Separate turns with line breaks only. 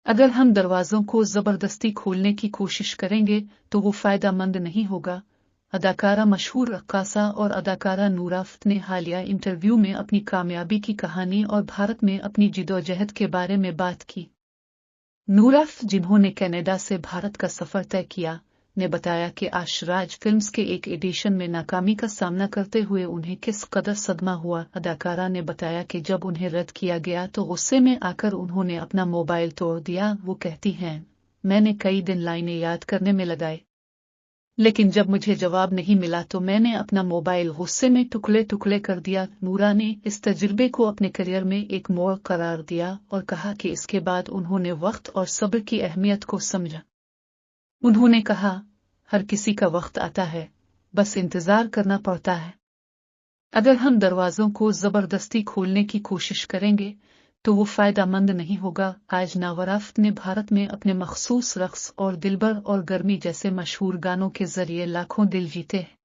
अगर हम दरवाजों को जबरदस्ती खोलने की कोशिश करेंगे तो वो फायदेमंद नहीं होगा। अदाकारा मशहूर रक्कासा और अदाकारा नूरा फ़त ने हालिया इंटरव्यू में अपनी कामयाबी की कहानी और भारत में अपनी जिदोजहद के बारे में बात की। नूरा फ़त, जिन्होंने कनाडा से भारत का सफर तय किया, ने बताया कि आशराज फिल्म्स के एक एडिशन में नाकामी का सामना करते हुए उन्हें किस कदर सदमा हुआ। अदाकारा ने बताया कि जब उन्हें रद्द किया गया तो गुस्से में आकर उन्होंने अपना मोबाइल तोड़ दिया। वो कहती हैं, मैंने कई दिन लाइनें याद करने में लगाए, लेकिन जब मुझे जवाब नहीं मिला तो मैंने अपना मोबाइल गुस्से में टुकड़े टुकड़े कर दिया। नूरा ने इस तजुर्बे को अपने करियर में एक मोड़ करार दिया और कहा कि इसके बाद उन्होंने वक्त और सब्र की अहमियत को समझा। उन्होंने कहा, हर किसी का वक्त आता है, बस इंतजार करना पड़ता है। अगर हम दरवाजों को जबरदस्ती खोलने की कोशिश करेंगे तो वो फायदेमंद नहीं होगा। आज नूरा फ़त ने भारत में अपने मखसूस रक़्स और दिलबर और गर्मी जैसे मशहूर गानों के जरिए लाखों दिल जीते हैं।